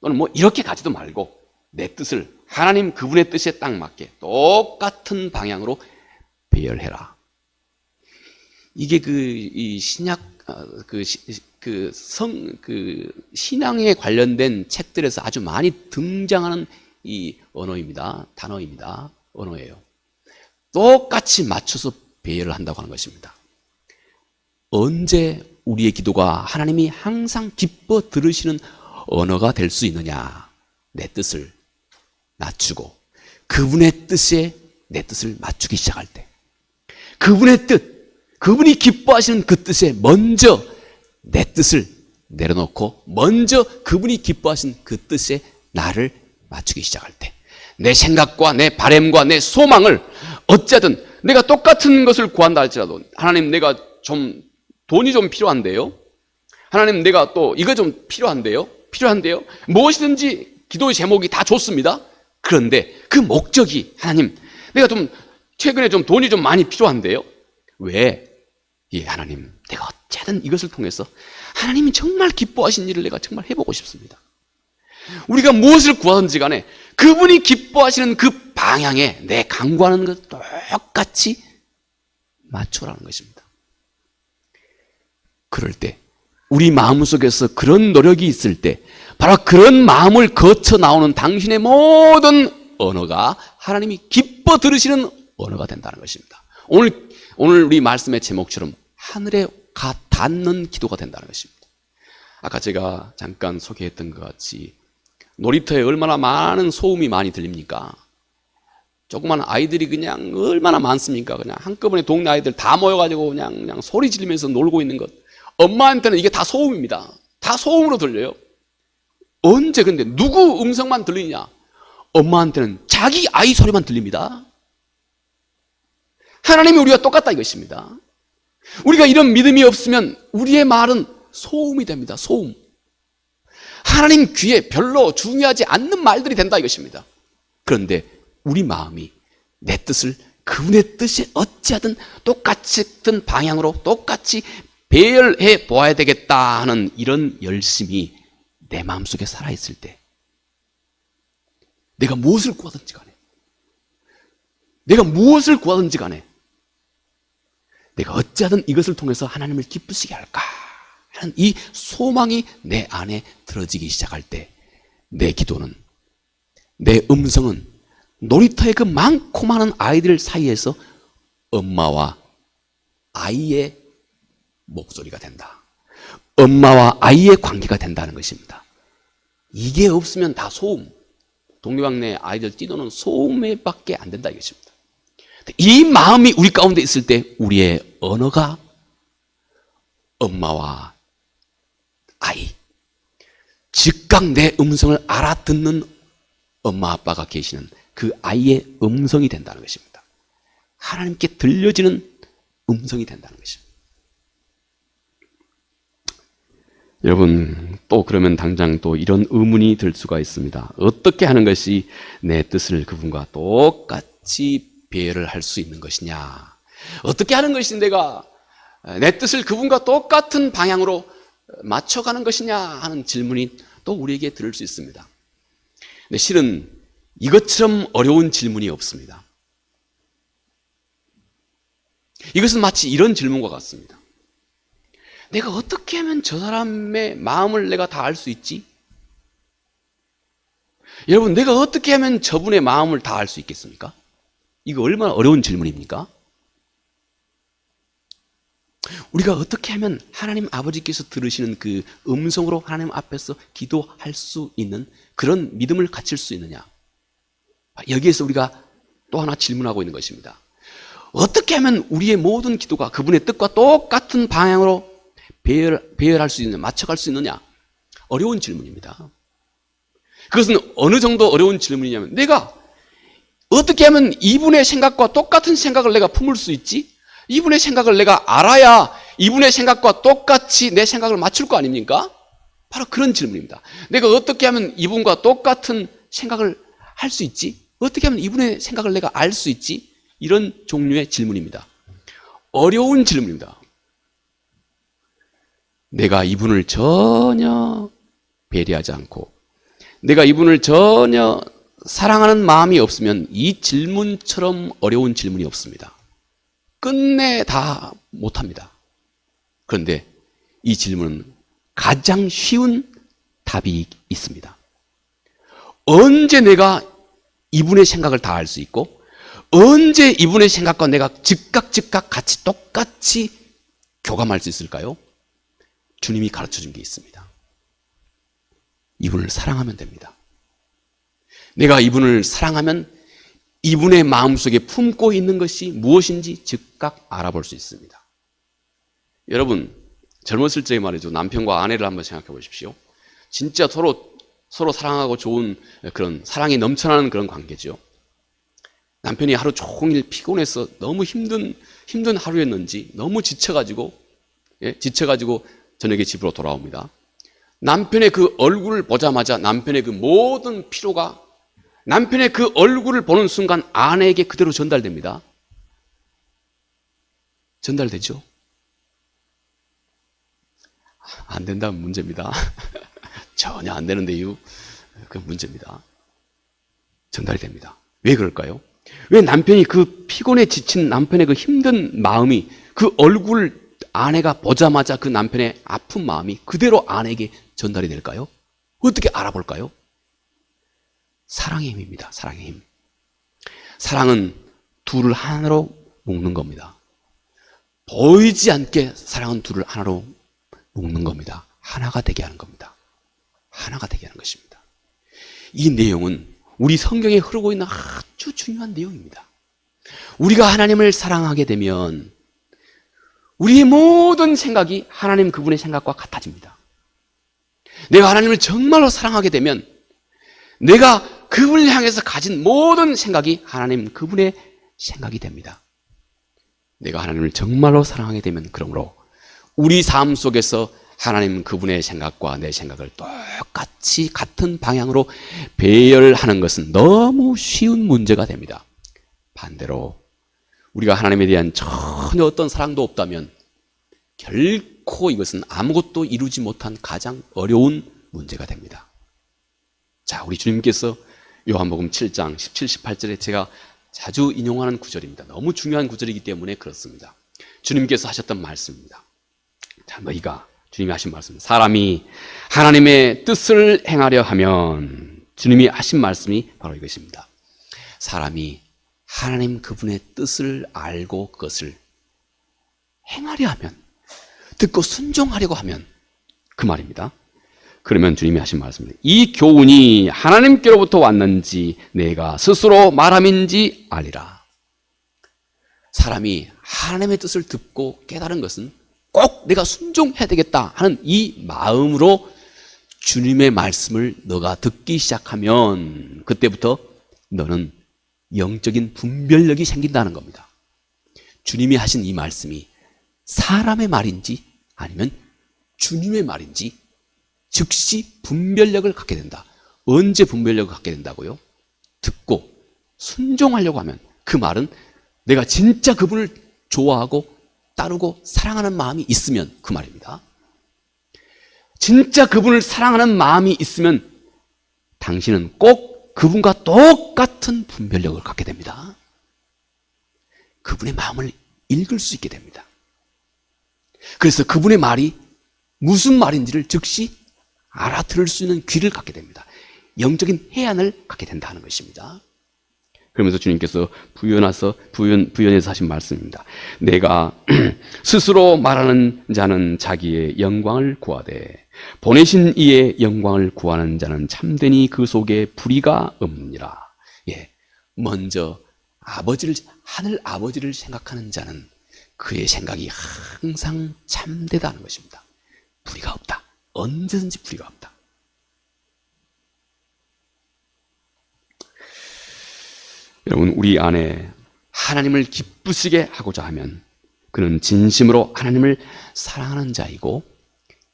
또는 뭐 이렇게 가지도 말고, 내 뜻을 하나님 그분의 뜻에 딱 맞게 똑같은 방향으로 배열해라. 이게 이 신약, 신앙에 관련된 책들에서 아주 많이 등장하는 이 언어입니다. 단어입니다. 언어예요. 똑같이 맞춰서 배열을 한다고 하는 것입니다. 언제 우리의 기도가 하나님이 항상 기뻐 들으시는 언어가 될 수 있느냐? 내 뜻을 낮추고 그분의 뜻에 내 뜻을 맞추기 시작할 때, 그분의 뜻, 그분이 기뻐하시는 그 뜻에 먼저 내 뜻을 내려놓고 먼저 그분이 기뻐하신 그 뜻에 나를 맞추기 시작할 때, 내 생각과 내 바람과 내 소망을 어쨌든 내가 똑같은 것을 구한다 할지라도, 하나님 내가 좀 돈이 좀 필요한데요, 하나님 내가 또 이거 좀 필요한데요, 무엇이든지 기도의 제목이 다 좋습니다. 그런데 그 목적이, 하나님 내가 좀 최근에 좀 돈이 좀 많이 필요한데요, 왜? 예, 하나님 내가 어쨌든 이것을 통해서 하나님이 정말 기뻐하신 일을 내가 정말 해보고 싶습니다. 우리가 무엇을 구하든지 간에 그분이 기뻐하시는 그 방향에 내 간구하는 것 똑같이 맞춰라는 것입니다. 그럴 때, 우리 마음속에서 그런 노력이 있을 때 바로 그런 마음을 거쳐 나오는 당신의 모든 언어가 하나님이 기뻐 들으시는 언어가 된다는 것입니다. 오늘 우리 말씀의 제목처럼 하늘에 가 닿는 기도가 된다는 것입니다. 아까 제가 잠깐 소개했던 것 같이 놀이터에 얼마나 많은 소음이 많이 들립니까? 조그만 아이들이 그냥 얼마나 많습니까? 그냥 한꺼번에 동네 아이들 다 모여가지고 그냥 소리 지르면서 놀고 있는 것. 엄마한테는 이게 다 소음입니다. 다 소음으로 들려요. 언제 근데 누구 음성만 들리냐? 엄마한테는 자기 아이 소리만 들립니다. 하나님이 우리와 똑같다 이것입니다. 우리가 이런 믿음이 없으면 우리의 말은 소음이 됩니다. 소음. 하나님 귀에 별로 중요하지 않는 말들이 된다 이것입니다. 그런데 우리 마음이 내 뜻을 그분의 뜻이 어찌하든 똑같은 방향으로 똑같이 배열해 보아야 되겠다 하는 이런 열심이 내 마음속에 살아있을 때 내가 무엇을 구하든지 간에 내가 무엇을 구하든지 간에 내가 어찌하든 이것을 통해서 하나님을 기쁘시게 할까 하는 이 소망이 내 안에 들어지기 시작할 때 내 기도는, 내 음성은 놀이터의 그 많고 많은 아이들 사이에서 엄마와 아이의 목소리가 된다. 엄마와 아이의 관계가 된다는 것입니다. 이게 없으면 다 소음. 동네방네 아이들 뛰노는 소음에 밖에 안 된다 이것입니다. 이 마음이 우리 가운데 있을 때 우리의 언어가 엄마와 아이, 즉각 내 음성을 알아듣는 엄마 아빠가 계시는 그 아이의 음성이 된다는 것입니다. 하나님께 들려지는 음성이 된다는 것입니다. 여러분, 또 그러면 당장 또 이런 의문이 들 수가 있습니다. 어떻게 하는 것이 내 뜻을 그분과 똑같이 배열을 할 수 있는 것이냐? 어떻게 하는 것이 내가 내 뜻을 그분과 똑같은 방향으로 맞춰가는 것이냐 하는 질문이 또 우리에게 들을 수 있습니다. 근데 실은 이것처럼 어려운 질문이 없습니다. 이것은 마치 이런 질문과 같습니다. 내가 어떻게 하면 저 사람의 마음을 내가 다 알 수 있지? 여러분, 내가 어떻게 하면 저분의 마음을 다 알 수 있겠습니까? 이거 얼마나 어려운 질문입니까? 우리가 어떻게 하면 하나님 아버지께서 들으시는 그 음성으로 하나님 앞에서 기도할 수 있는 그런 믿음을 갖출 수 있느냐? 여기에서 우리가 또 하나 질문하고 있는 것입니다. 어떻게 하면 우리의 모든 기도가 그분의 뜻과 똑같은 방향으로 배열할 수 있느냐, 맞춰갈 수 있느냐? 어려운 질문입니다. 그것은 어느 정도 어려운 질문이냐면 내가 어떻게 하면 이분의 생각과 똑같은 생각을 내가 품을 수 있지? 이분의 생각을 내가 알아야 이분의 생각과 똑같이 내 생각을 맞출 거 아닙니까? 바로 그런 질문입니다. 내가 어떻게 하면 이분과 똑같은 생각을 할 수 있지? 어떻게 하면 이분의 생각을 내가 알 수 있지? 이런 종류의 질문입니다. 어려운 질문입니다. 내가 이분을 전혀 배려하지 않고 내가 이분을 전혀 사랑하는 마음이 없으면 이 질문처럼 어려운 질문이 없습니다. 끝내 다 못합니다. 그런데 이 질문은 가장 쉬운 답이 있습니다. 언제 내가 이분의 생각을 다 알 수 있고 언제 이분의 생각과 내가 즉각 같이 똑같이 교감할 수 있을까요? 주님이 가르쳐준 게 있습니다. 이분을 사랑하면 됩니다. 내가 이분을 사랑하면 이분의 마음속에 품고 있는 것이 무엇인지 즉각 알아볼 수 있습니다. 여러분, 젊었을 적에 말이죠. 남편과 아내를 한번 생각해 보십시오. 진짜 서로 사랑하고 좋은 그런 사랑이 넘쳐나는 그런 관계죠. 남편이 하루 종일 피곤해서 너무 힘든 하루였는지 너무 지쳐가지고 저녁에 집으로 돌아옵니다. 남편의 그 얼굴을 보자마자 남편의 그 모든 피로가 남편의 그 얼굴을 보는 순간 아내에게 그대로 전달됩니다. 전달되죠? 안 된다면 문제입니다. 전혀 안 되는데 그 문제입니다. 전달이 됩니다. 왜 그럴까요? 왜 남편이 그 피곤에 지친 남편의 그 힘든 마음이 그 얼굴 아내가 보자마자 그 남편의 아픈 마음이 그대로 아내에게 전달이 될까요? 어떻게 알아볼까요? 사랑의 힘입니다. 사랑의 힘. 사랑은 둘을 하나로 묶는 겁니다. 보이지 않게 사랑은 둘을 하나로 묶는 겁니다. 하나가 되게 하는 겁니다. 하나가 되게 하는 것입니다. 이 내용은 우리 성경에 흐르고 있는 아주 중요한 내용입니다. 우리가 하나님을 사랑하게 되면 우리의 모든 생각이 하나님 그분의 생각과 같아집니다. 내가 하나님을 정말로 사랑하게 되면 내가 그분을 향해서 가진 모든 생각이 하나님 그분의 생각이 됩니다. 내가 하나님을 정말로 사랑하게 되면 그러므로 우리 삶 속에서 하나님 그분의 생각과 내 생각을 똑같이 같은 방향으로 배열하는 것은 너무 쉬운 문제가 됩니다. 반대로 우리가 하나님에 대한 전혀 어떤 사랑도 없다면 결코 이것은 아무것도 이루지 못한 가장 어려운 문제가 됩니다. 자, 우리 주님께서 요한복음 7장 17, 18절에 제가 자주 인용하는 구절입니다. 너무 중요한 구절이기 때문에 그렇습니다. 주님께서 하셨던 말씀입니다. 자, 너희가 주님이 하신 말씀, 사람이 하나님의 뜻을 행하려 하면, 주님이 하신 말씀이 바로 이것입니다. 사람이 하나님 그분의 뜻을 알고 그것을 행하려 하면, 듣고 순종하려고 하면, 그 말입니다. 그러면 주님이 하신 말씀입니다. 이 교훈이 하나님께로부터 왔는지 내가 스스로 말함인지 알리라. 사람이 하나님의 뜻을 듣고 깨달은 것은 꼭 내가 순종해야 되겠다 하는 이 마음으로 주님의 말씀을 너가 듣기 시작하면 그때부터 너는 영적인 분별력이 생긴다는 겁니다. 주님이 하신 이 말씀이 사람의 말인지 아니면 주님의 말인지 즉시 분별력을 갖게 된다. 언제 분별력을 갖게 된다고요? 듣고 순종하려고 하면, 그 말은 내가 진짜 그분을 좋아하고 따르고 사랑하는 마음이 있으면 그 말입니다. 진짜 그분을 사랑하는 마음이 있으면 당신은 꼭 그분과 똑같은 분별력을 갖게 됩니다. 그분의 마음을 읽을 수 있게 됩니다. 그래서 그분의 말이 무슨 말인지를 즉시 알아들을 수 있는 귀를 갖게 됩니다. 영적인 해안을 갖게 된다는 것입니다. 그러면서 주님께서 부연해서 하신 말씀입니다. 내가 스스로 말하는 자는 자기의 영광을 구하되 보내신 이의 영광을 구하는 자는 참되니 그 속에 불의가 없느니라. 예, 먼저 하늘 아버지를 생각하는 자는 그의 생각이 항상 참되다는 것입니다. 불의가 없다. 언제든지 불의가 없다. 여러분, 우리 안에 하나님을 기쁘시게 하고자 하면 그는 진심으로 하나님을 사랑하는 자이고,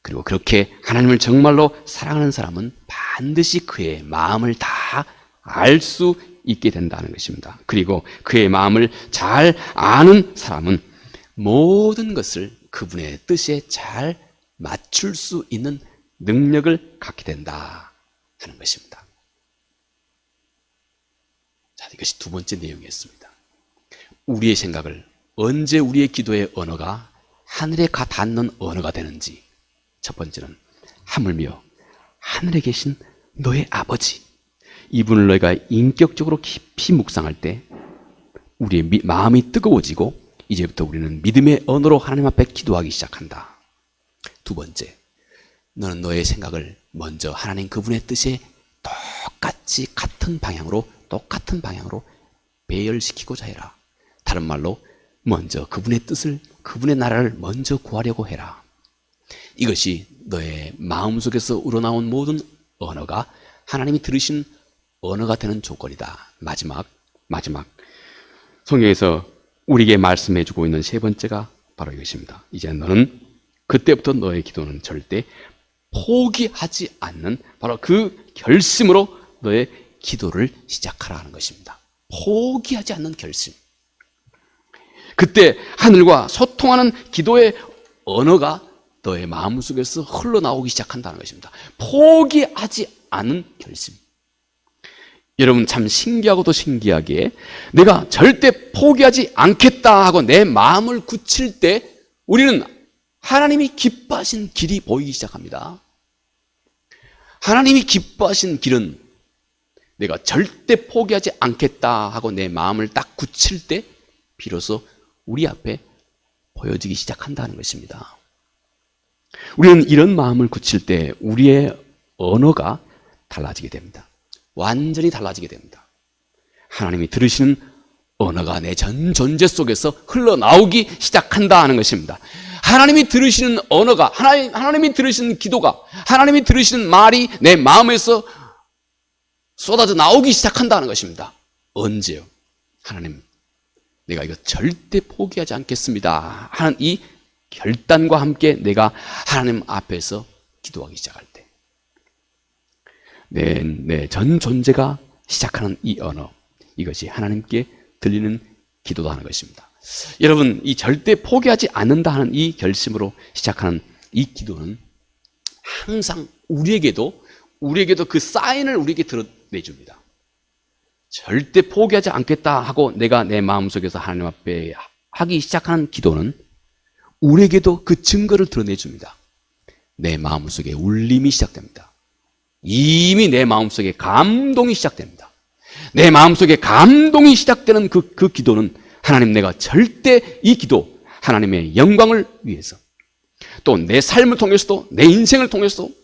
그리고 그렇게 하나님을 정말로 사랑하는 사람은 반드시 그의 마음을 다 알 수 있게 된다는 것입니다. 그리고 그의 마음을 잘 아는 사람은 모든 것을 그분의 뜻에 잘 맞출 수 있는 능력을 갖게 된다 하는 것입니다. 자, 이것이 두 번째 내용이었습니다. 우리의 생각을 언제 우리의 기도의 언어가 하늘에 가 닿는 언어가 되는지, 첫 번째는 하물며 하늘에 계신 너의 아버지, 이분을 너희가 인격적으로 깊이 묵상할 때 우리의 마음이 뜨거워지고 이제부터 우리는 믿음의 언어로 하나님 앞에 기도하기 시작한다. 두 번째, 너는 너의 생각을 먼저 하나님 그분의 뜻에 똑같이 똑같은 방향으로 배열시키고자 해라. 다른 말로 먼저 그분의 뜻을, 그분의 나라를 먼저 구하려고 해라. 이것이 너의 마음속에서 우러나온 모든 언어가 하나님이 들으신 언어가 되는 조건이다. 마지막 성경에서 우리에게 말씀해 주고 있는 세 번째가 바로 이것입니다. 이제 너는 그때부터 너의 기도는 절대 포기하지 않는 바로 그 결심으로 너의 기도를 시작하라 하는 것입니다. 포기하지 않는 결심. 그때 하늘과 소통하는 기도의 언어가 너의 마음속에서 흘러나오기 시작한다는 것입니다. 포기하지 않은 결심. 여러분, 참 신기하고도 신기하게 내가 절대 포기하지 않겠다 하고 내 마음을 굳힐 때 우리는 하나님이 기뻐하신 길이 보이기 시작합니다. 하나님이 기뻐하신 길은 내가 절대 포기하지 않겠다 하고 내 마음을 딱 굳힐 때 비로소 우리 앞에 보여지기 시작한다는 것입니다. 우리는 이런 마음을 굳힐 때 우리의 언어가 달라지게 됩니다. 완전히 달라지게 됩니다. 하나님이 들으시는 언어가 내 전 존재 속에서 흘러나오기 시작한다 하는 것입니다. 하나님이 들으시는 언어가, 하나님이 들으시는 기도가, 하나님이 들으시는 말이 내 마음에서 쏟아져 나오기 시작한다는 것입니다. 언제요? 하나님, 내가 이거 절대 포기하지 않겠습니다 하는 이 결단과 함께 내가 하나님 앞에서 기도하기 시작할 때, 내 전 존재가 시작하는 이 언어, 이것이 하나님께 들리는 기도다 하는 것입니다. 여러분, 이 절대 포기하지 않는다 하는 이 결심으로 시작하는 이 기도는 항상 우리에게도 그 사인을 우리에게 드러내줍니다. 절대 포기하지 않겠다 하고 내가 내 마음속에서 하나님 앞에 하기 시작하는 기도는 우리에게도 그 증거를 드러내줍니다. 내 마음속에 울림이 시작됩니다. 이미 내 마음속에 감동이 시작됩니다. 내 마음속에 감동이 시작되는 그 기도는 하나님, 내가 절대 이 기도, 하나님의 영광을 위해서, 또 내 삶을 통해서도, 내 인생을 통해서도,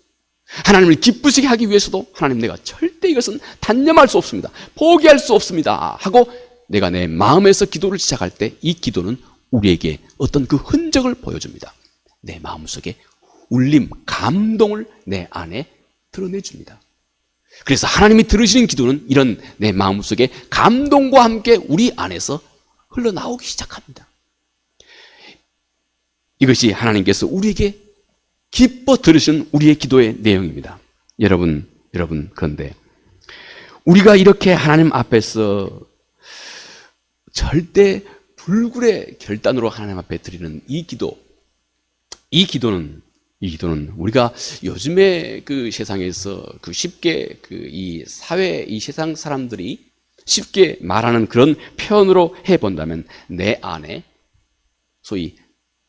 하나님을 기쁘시게 하기 위해서도 하나님, 내가 절대 이것은 단념할 수 없습니다. 포기할 수 없습니다 하고 내가 내 마음에서 기도를 시작할 때 이 기도는 우리에게 어떤 그 흔적을 보여줍니다. 내 마음속에 울림, 감동을 내 안에 드러내줍니다. 그래서 하나님이 들으시는 기도는 이런 내 마음속에 감동과 함께 우리 안에서 흘러나오기 시작합니다. 이것이 하나님께서 우리에게 기뻐 들으시는 우리의 기도의 내용입니다. 여러분, 그런데 우리가 이렇게 하나님 앞에서 절대 불굴의 결단으로 하나님 앞에 드리는 이 기도는 우리가 요즘에 그 세상에서 쉽게 이 사회, 이 세상 사람들이 쉽게 말하는 그런 표현으로 해본다면 내 안에 소위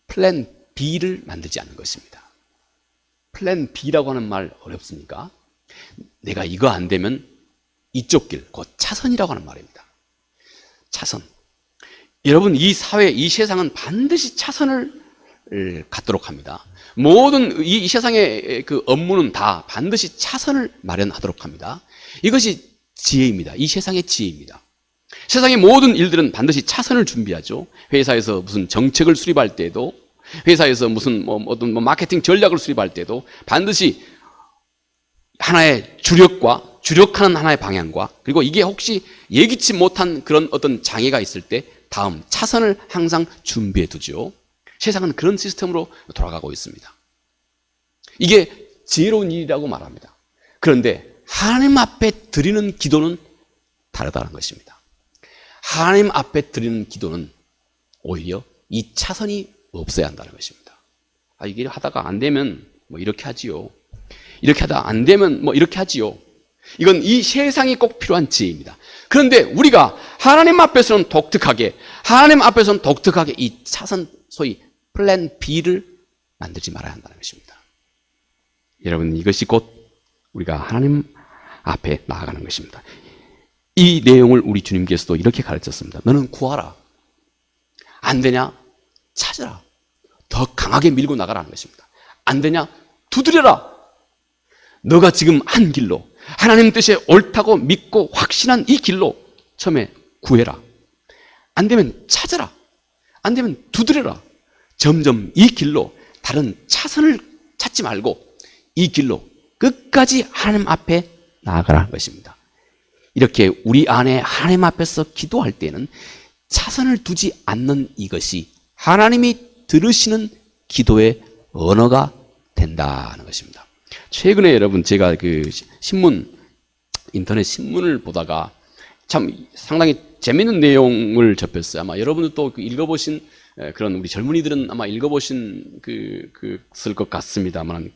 플랜 B를 만들지 않는 것입니다. 플랜 B라고 하는 말 어렵습니까? 내가 이거 안 되면 이쪽 길, 곧 차선이라고 하는 말입니다. 차선. 여러분, 이 사회, 이 세상은 반드시 차선을 갖도록 합니다. 모든 이 세상의 그 업무는 다 반드시 차선을 마련하도록 합니다. 이것이 지혜입니다. 이 세상의 지혜입니다. 세상의 모든 일들은 반드시 차선을 준비하죠. 회사에서 무슨 정책을 수립할 때도, 회사에서 무슨 어떤 마케팅 전략을 수립할 때도 반드시 하나의 주력하는 하나의 방향과, 그리고 이게 혹시 예기치 못한 그런 어떤 장애가 있을 때 다음 차선을 항상 준비해 두죠. 세상은 그런 시스템으로 돌아가고 있습니다. 이게 지혜로운 일이라고 말합니다. 그런데 하나님 앞에 드리는 기도는 다르다는 것입니다. 하나님 앞에 드리는 기도는 오히려 이 차선이 없어야 한다는 것입니다. 이게 하다가 안 되면 이렇게 하지요. 이렇게 하다 안 되면 이렇게 하지요. 이건 이 세상이 꼭 필요한 지혜입니다. 그런데 우리가 하나님 앞에서는 독특하게 이 차선, 소위 플랜 B를 만들지 말아야 한다는 것입니다. 여러분, 이것이 곧 우리가 하나님 앞에 나아가는 것입니다. 이 내용을 우리 주님께서도 이렇게 가르쳤습니다. 너는 구하라. 안 되냐? 찾으라. 더 강하게 밀고 나가라는 것입니다. 안 되냐? 두드려라. 너가 지금 한 길로, 하나님 뜻에 옳다고 믿고 확신한 이 길로 처음에 구해라. 안 되면 찾아라. 안 되면 두드려라. 점점 이 길로 다른 차선을 찾지 말고 이 길로 끝까지 하나님 앞에 나아가라는 것입니다. 이렇게 우리 안에 하나님 앞에서 기도할 때는 차선을 두지 않는 이것이 하나님이 들으시는 기도의 언어가 된다는 것입니다. 최근에 여러분, 제가 그 인터넷 신문을 보다가 참 상당히 재미있는 내용을 접했어요. 아마 여러분도 또 읽어보신, 그런 우리 젊은이들은 아마 읽어보신 쓸 것 같습니다만,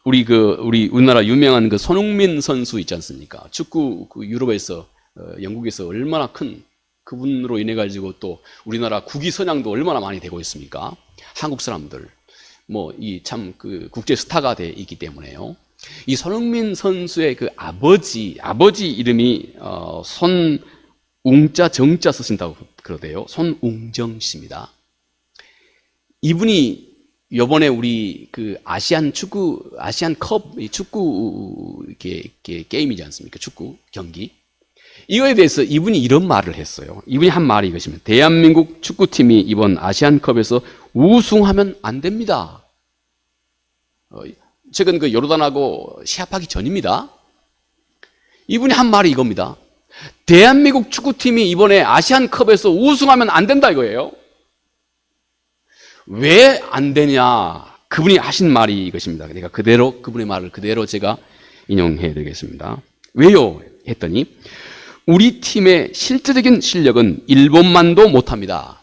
우리 우리나라 유명한 그 손흥민 선수 있지 않습니까? 축구 유럽에서, 영국에서 얼마나 큰 그분으로 인해 가지고 또 우리나라 국위 선양도 얼마나 많이 되고 있습니까? 한국 사람들 이 참 국제 스타가 돼 있기 때문에요. 이 손흥민 선수의 그 아버지 이름이 손웅자 정자 쓰신다고 그러대요. 손웅정 씨입니다. 이분이 요번에 우리 그 아시안컵 축구 게임이지 않습니까? 축구 경기. 이거에 대해서 이분이 이런 말을 했어요. 이분이 한 말이 이것입니다. 대한민국 축구팀이 이번 아시안컵에서 우승하면 안 됩니다. 최근 그 요르단하고 시합하기 전입니다. 이분이 한 말이 이겁니다. 대한민국 축구팀이 이번에 아시안컵에서 우승하면 안 된다 이거예요. 왜 안 되냐? 그분이 하신 말이 이것입니다. 내가 그대로 그분의 말을 그대로 제가 인용해 드리겠습니다. 왜요? 했더니 우리 팀의 실제적인 실력은 일본만도 못합니다.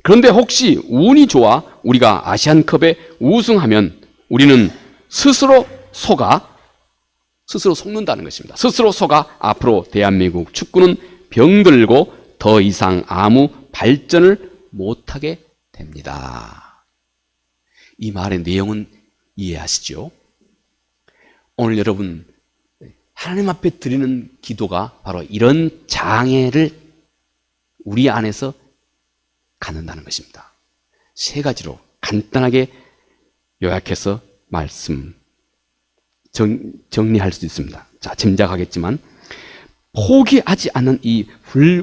그런데 혹시 운이 좋아 우리가 아시안컵에 우승하면 우리는 스스로 속는다는 것입니다. 스스로 속아 앞으로 대한민국 축구는 병들고 더 이상 아무 발전을 못하게 됩니다. 이 말의 내용은 이해하시죠? 오늘 여러분 하나님 앞에 드리는 기도가 바로 이런 장애를 우리 안에서 갖는다는 것입니다. 세 가지로 간단하게 요약해서 정리할 수 있습니다. 자, 짐작하겠지만 포기하지 않는 이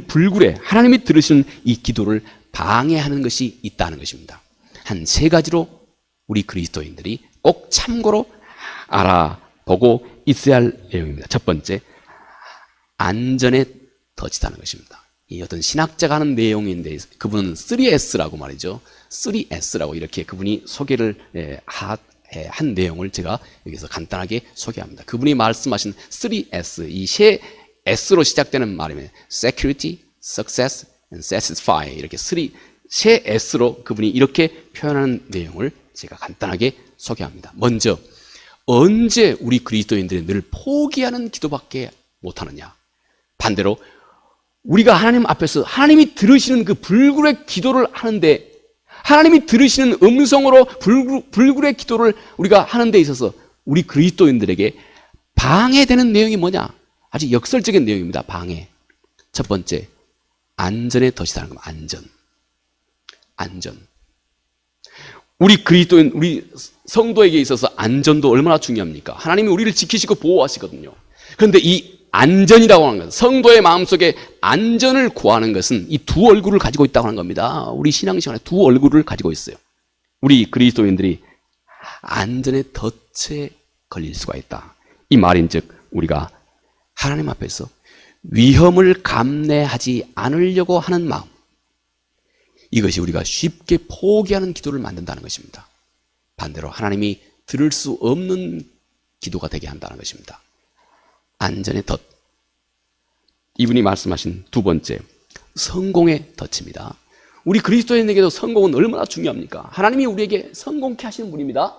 불굴에 하나님이 들으시는 이 기도를 방해하는 것이 있다는 것입니다. 한 세 가지로 우리 그리스도인들이 꼭 참고로 알아보고 있어야 할 내용입니다. 첫 번째, 안전에 덫이다는 것입니다. 이 어떤 신학자가 하는 내용인데 그분은 3S라고 말이죠. 3S라고 이렇게 그분이 소개를 한 내용을 제가 여기서 간단하게 소개합니다. 그분이 말씀하신 3S, 이 세 S로 시작되는 말이면 Security, Success, and Satisfy 이렇게 세 S로 그분이 이렇게 표현하는 내용을 제가 간단하게 소개합니다. 먼저 언제 우리 그리스도인들이 늘 포기하는 기도밖에 못하느냐? 반대로 우리가 하나님 앞에서 하나님이 들으시는 그 불굴의 기도를 하는데 하나님이 들으시는 음성으로 불굴의 기도를 우리가 하는 데 있어서 우리 그리스도인들에게 방해되는 내용이 뭐냐? 아주 역설적인 내용입니다. 방해. 첫 번째, 안전에 덫이라는 겁니다. 안전. 우리 그리스도인, 우리 성도에게 있어서 안전도 얼마나 중요합니까? 하나님이 우리를 지키시고 보호하시거든요. 그런데 이 안전이라고 하는 것, 성도의 마음속에 안전을 구하는 것은 이 두 얼굴을 가지고 있다고 하는 겁니다. 우리 신앙생활에 두 얼굴을 가지고 있어요. 우리 그리스도인들이 안전의 덫에 걸릴 수가 있다. 이 말인즉 우리가 하나님 앞에서 위험을 감내하지 않으려고 하는 마음, 이것이 우리가 쉽게 포기하는 기도를 만든다는 것입니다. 반대로 하나님이 들을 수 없는 기도가 되게 한다는 것입니다. 안전의 덫. 이분이 말씀하신 두 번째, 성공의 덫입니다. 우리 그리스도인에게도 성공은 얼마나 중요합니까? 하나님이 우리에게 성공케 하시는 분입니다.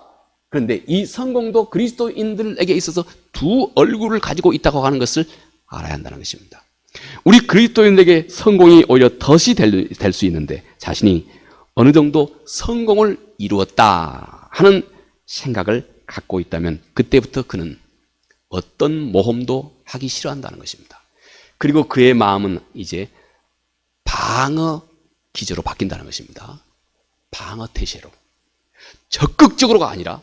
그런데 이 성공도 그리스도인들에게 있어서 두 얼굴을 가지고 있다고 하는 것을 알아야 한다는 것입니다. 우리 그리스도인에게 성공이 오히려 덫이 될 수 있는데 자신이 어느 정도 성공을 이루었다 하는 생각을 갖고 있다면 그때부터 그는 어떤 모험도 하기 싫어한다는 것입니다. 그리고 그의 마음은 이제 방어 기제로 바뀐다는 것입니다. 방어 태세로. 적극적으로가 아니라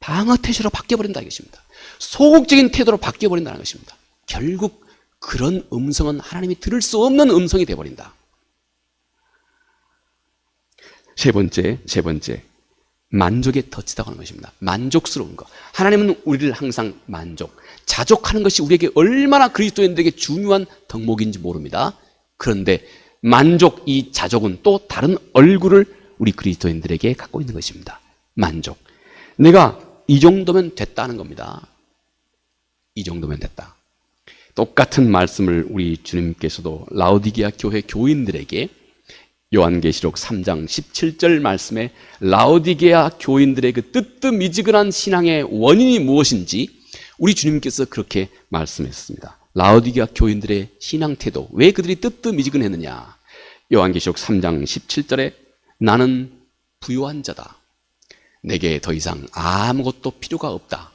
방어 태세로 바뀌어버린다 이것입니다. 소극적인 태도로 바뀌어버린다는 것입니다. 결국 그런 음성은 하나님이 들을 수 없는 음성이 되어버린다. 세 번째, 만족의 덫이라고 하는 것입니다. 만족스러운 것. 하나님은 우리를 항상 자족하는 것이 우리에게 얼마나 그리스도인들에게 중요한 덕목인지 모릅니다. 그런데 이 자족은 또 다른 얼굴을 우리 그리스도인들에게 갖고 있는 것입니다. 만족. 내가 이 정도면 됐다는 겁니다. 이 정도면 됐다. 똑같은 말씀을 우리 주님께서도 라오디게아 교회 교인들에게 요한계시록 3장 17절 말씀에 라오디게아 교인들의 그 뜨뜻미지근한 신앙의 원인이 무엇인지 우리 주님께서 그렇게 말씀했습니다. 라오디게아 교인들의 신앙 태도, 왜 그들이 뜨뜻미지근했느냐? 요한계시록 3장 17절에 나는 부유한 자다. 내게 더 이상 아무것도 필요가 없다.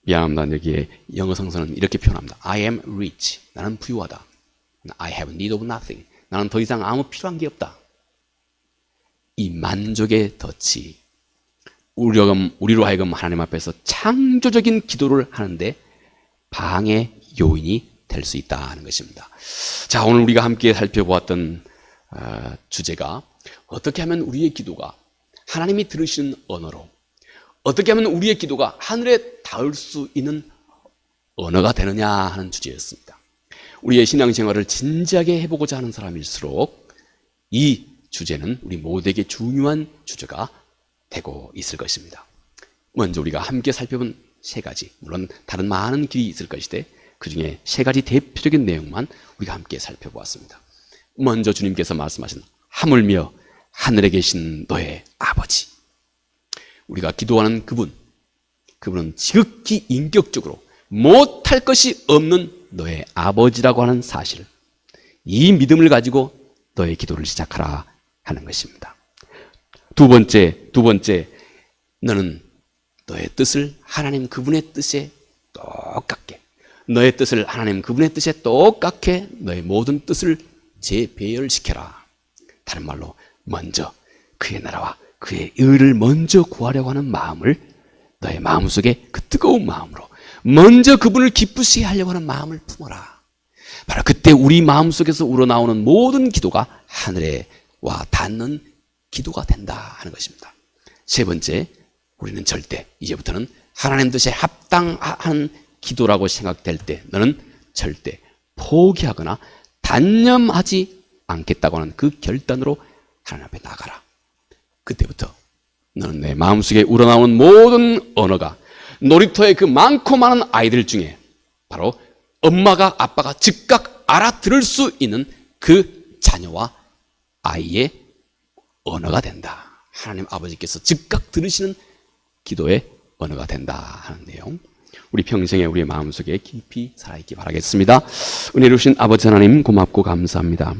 미안합니다. 여기에 영어 성서는 이렇게 표현합니다. I am rich. 나는 부유하다. I have need of nothing. 나는 더 이상 아무 필요한 게 없다. 이 만족의 덫이 우리로 하여금 하나님 앞에서 창조적인 기도를 하는데 방해 요인이 될 수 있다는 것입니다. 자, 오늘 우리가 함께 살펴보았던 주제가 어떻게 하면 우리의 기도가 하나님이 들으시는 언어로, 어떻게 하면 우리의 기도가 하늘에 닿을 수 있는 언어가 되느냐 하는 주제였습니다. 우리의 신앙생활을 진지하게 해보고자 하는 사람일수록 이 주제는 우리 모두에게 중요한 주제가 되고 있을 것입니다. 먼저 우리가 함께 살펴본 세 가지, 물론 다른 많은 길이 있을 것인데 그 중에 세 가지 대표적인 내용만 우리가 함께 살펴보았습니다. 먼저 주님께서 말씀하신 하물며 하늘에 계신 너의 아버지. 우리가 기도하는 그분은 지극히 인격적으로 못할 것이 없는 너의 아버지라고 하는 사실, 이 믿음을 가지고 너의 기도를 시작하라 하는 것입니다. 두 번째, 너는 너의 뜻을 하나님 그분의 뜻에 똑같게, 너의 뜻을 하나님 그분의 뜻에 똑같게 너의 모든 뜻을 재배열시켜라. 다른 말로 먼저 그의 나라와 그의 의를 먼저 구하려고 하는 마음을, 너의 마음속에 그 뜨거운 마음으로 먼저 그분을 기쁘시게 하려고 하는 마음을 품어라. 바로 그때 우리 마음속에서 우러나오는 모든 기도가 하늘에 와 닿는 기도가 된다 하는 것입니다. 세 번째, 우리는 절대 이제부터는 하나님 뜻에 합당한 기도라고 생각될 때 너는 절대 포기하거나 단념하지 않겠다고 하는 그 결단으로 하나님 앞에 나가라. 그때부터 너는 내 마음속에 우러나오는 모든 언어가 놀이터의 그 많고 많은 아이들 중에 바로 엄마가 아빠가 즉각 알아들을 수 있는 그 자녀와 아이의 언어가 된다. 하나님 아버지께서 즉각 들으시는 기도의 언어가 된다 하는 내용, 우리 평생에 우리의 마음속에 깊이 살아있기 바라겠습니다. 은혜로우신 아버지 하나님 고맙고 감사합니다.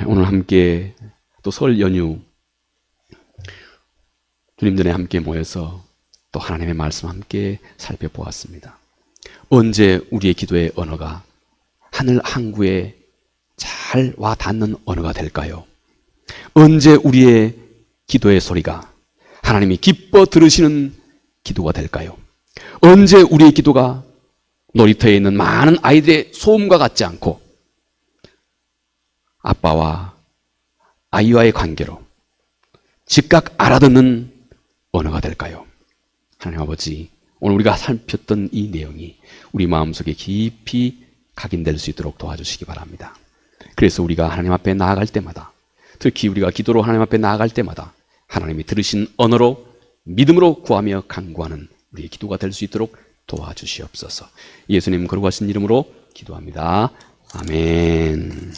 오늘 함께 또 설 연휴 주님 전에 함께 모여서 또 하나님의 말씀 함께 살펴보았습니다. 언제 우리의 기도의 언어가 하늘 항구에 잘 와 닿는 언어가 될까요? 언제 우리의 기도의 소리가 하나님이 기뻐 들으시는 기도가 될까요? 언제 우리의 기도가 놀이터에 있는 많은 아이들의 소음과 같지 않고 아빠와 아이와의 관계로 즉각 알아듣는 언어가 될까요? 하나님 아버지, 오늘 우리가 살폈던 이 내용이 우리 마음속에 깊이 각인될 수 있도록 도와주시기 바랍니다. 그래서 우리가 하나님 앞에 나아갈 때마다, 특히 우리가 기도로 하나님 앞에 나아갈 때마다 하나님이 들으신 언어로 믿음으로 구하며 간구하는 우리의 기도가 될 수 있도록 도와주시옵소서. 예수님 거룩하신 이름으로 기도합니다. 아멘.